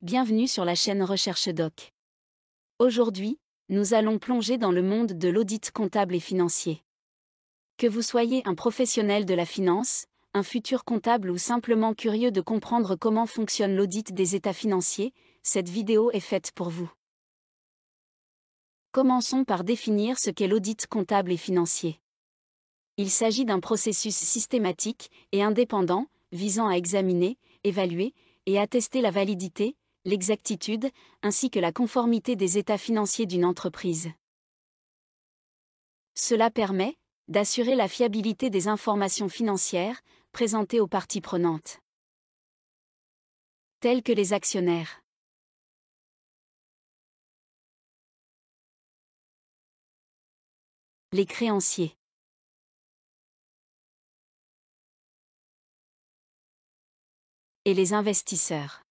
Bienvenue sur la chaîne Recherche Doc. Aujourd'hui, nous allons plonger dans le monde de l'audit comptable et financier. Que vous soyez un professionnel de la finance, un futur comptable ou simplement curieux de comprendre comment fonctionne l'audit des états financiers, cette vidéo est faite pour vous. Commençons par définir ce qu'est l'audit comptable et financier. Il s'agit d'un processus systématique et indépendant, visant à examiner, évaluer et attester la validité, l'exactitude, ainsi que la conformité des états financiers d'une entreprise. Cela permet d'assurer la fiabilité des informations financières présentées aux parties prenantes, telles que les actionnaires, les créanciers, et les investisseurs.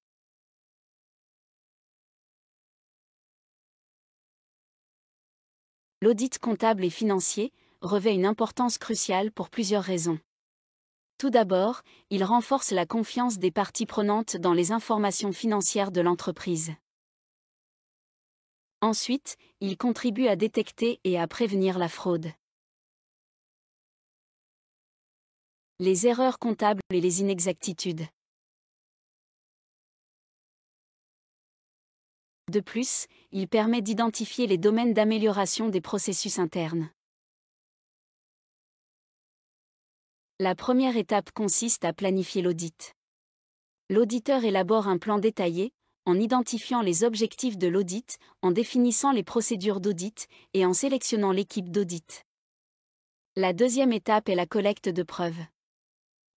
L'audit comptable et financier revêt une importance cruciale pour plusieurs raisons. Tout d'abord, il renforce la confiance des parties prenantes dans les informations financières de l'entreprise. Ensuite, il contribue à détecter et à prévenir la fraude, les erreurs comptables et les inexactitudes. De plus, il permet d'identifier les domaines d'amélioration des processus internes. La première étape consiste à planifier l'audit. L'auditeur élabore un plan détaillé, en identifiant les objectifs de l'audit, en définissant les procédures d'audit et en sélectionnant l'équipe d'audit. La deuxième étape est la collecte de preuves.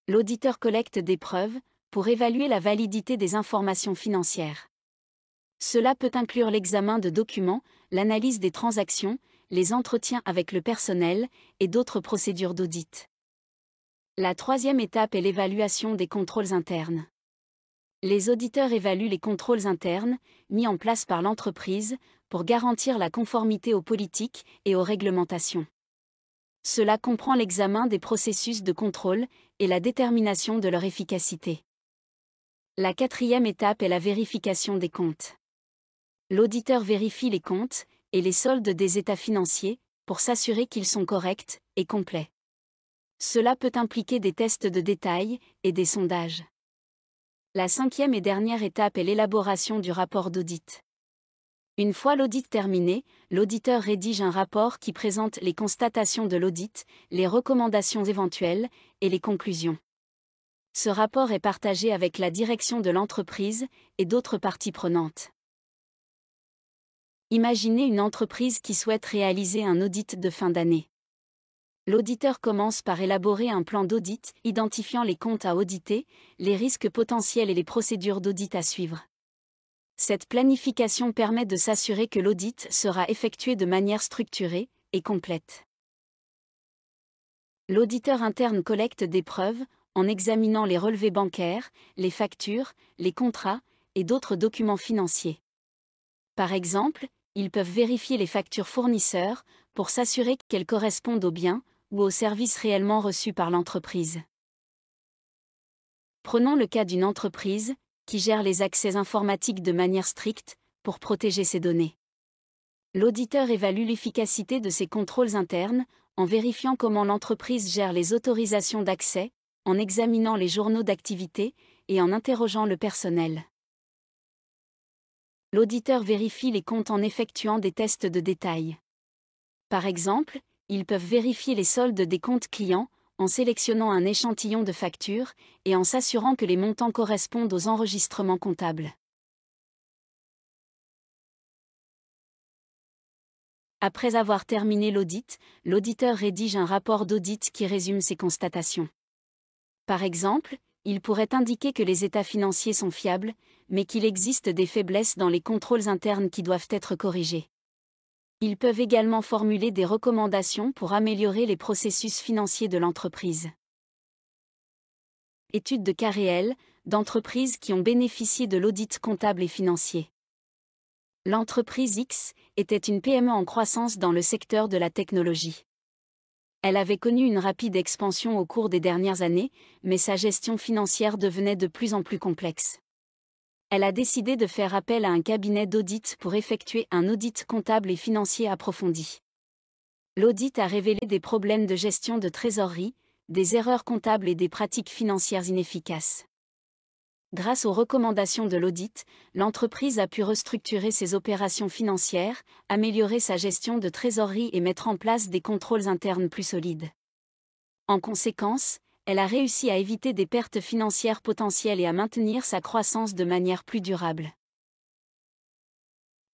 L'auditeur collecte des preuves pour évaluer la validité des informations financières. Cela peut inclure l'examen de documents, l'analyse des transactions, les entretiens avec le personnel et d'autres procédures d'audit. La troisième étape est l'évaluation des contrôles internes. Les auditeurs évaluent les contrôles internes, mis en place par l'entreprise, pour garantir la conformité aux politiques et aux réglementations. Cela comprend l'examen des processus de contrôle et la détermination de leur efficacité. La quatrième étape est la vérification des comptes. L'auditeur vérifie les comptes et les soldes des états financiers pour s'assurer qu'ils sont corrects et complets. Cela peut impliquer des tests de détail et des sondages. La cinquième et dernière étape est l'élaboration du rapport d'audit. Une fois l'audit terminé, l'auditeur rédige un rapport qui présente les constatations de l'audit, les recommandations éventuelles et les conclusions. Ce rapport est partagé avec la direction de l'entreprise et d'autres parties prenantes. Imaginez une entreprise qui souhaite réaliser un audit de fin d'année. L'auditeur commence par élaborer un plan d'audit, identifiant les comptes à auditer, les risques potentiels et les procédures d'audit à suivre. Cette planification permet de s'assurer que l'audit sera effectué de manière structurée et complète. L'auditeur interne collecte des preuves en examinant les relevés bancaires, les factures, les contrats et d'autres documents financiers. Par exemple, ils peuvent vérifier les factures fournisseurs pour s'assurer qu'elles correspondent aux biens ou aux services réellement reçus par l'entreprise. Prenons le cas d'une entreprise qui gère les accès informatiques de manière stricte pour protéger ses données. L'auditeur évalue l'efficacité de ses contrôles internes en vérifiant comment l'entreprise gère les autorisations d'accès, en examinant les journaux d'activité et en interrogeant le personnel. L'auditeur vérifie les comptes en effectuant des tests de détail. Par exemple, ils peuvent vérifier les soldes des comptes clients en sélectionnant un échantillon de factures et en s'assurant que les montants correspondent aux enregistrements comptables. Après avoir terminé l'audit, l'auditeur rédige un rapport d'audit qui résume ses constatations. Par exemple, il pourrait indiquer que les états financiers sont fiables, mais qu'il existe des faiblesses dans les contrôles internes qui doivent être corrigés. Ils peuvent également formuler des recommandations pour améliorer les processus financiers de l'entreprise. Étude de cas réels d'entreprises qui ont bénéficié de l'audit comptable et financier. L'entreprise X était une PME en croissance dans le secteur de la technologie. Elle avait connu une rapide expansion au cours des dernières années, mais sa gestion financière devenait de plus en plus complexe. Elle a décidé de faire appel à un cabinet d'audit pour effectuer un audit comptable et financier approfondi. L'audit a révélé des problèmes de gestion de trésorerie, des erreurs comptables et des pratiques financières inefficaces. Grâce aux recommandations de l'audit, l'entreprise a pu restructurer ses opérations financières, améliorer sa gestion de trésorerie et mettre en place des contrôles internes plus solides. En conséquence, elle a réussi à éviter des pertes financières potentielles et à maintenir sa croissance de manière plus durable.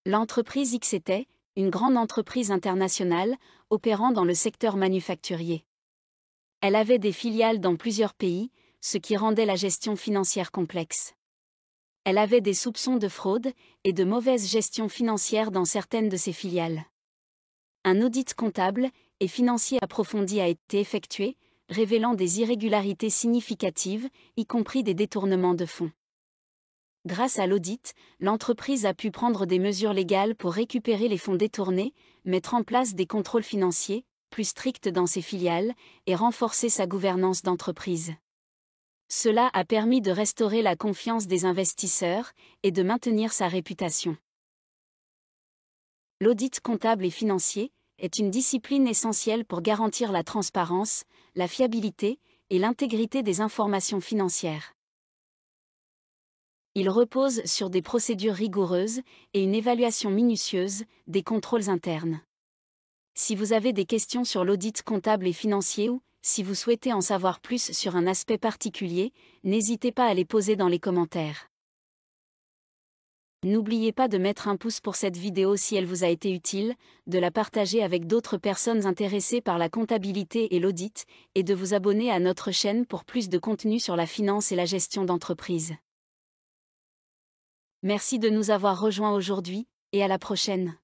L'entreprise XETAI, une grande entreprise internationale, opérant dans le secteur manufacturier. Elle avait des filiales dans plusieurs pays, ce qui rendait la gestion financière complexe. Elle avait des soupçons de fraude et de mauvaise gestion financière dans certaines de ses filiales. Un audit comptable et financier approfondi a été effectué, révélant des irrégularités significatives, y compris des détournements de fonds. Grâce à l'audit, l'entreprise a pu prendre des mesures légales pour récupérer les fonds détournés, mettre en place des contrôles financiers plus stricts dans ses filiales et renforcer sa gouvernance d'entreprise. Cela a permis de restaurer la confiance des investisseurs et de maintenir sa réputation. L'audit comptable et financier est une discipline essentielle pour garantir la transparence, la fiabilité et l'intégrité des informations financières. Il repose sur des procédures rigoureuses et une évaluation minutieuse des contrôles internes. Si vous avez des questions sur l'audit comptable et financier ou si vous souhaitez en savoir plus sur un aspect particulier, n'hésitez pas à les poser dans les commentaires. N'oubliez pas de mettre un pouce pour cette vidéo si elle vous a été utile, de la partager avec d'autres personnes intéressées par la comptabilité et l'audit, et de vous abonner à notre chaîne pour plus de contenu sur la finance et la gestion d'entreprise. Merci de nous avoir rejoints aujourd'hui, et à la prochaine.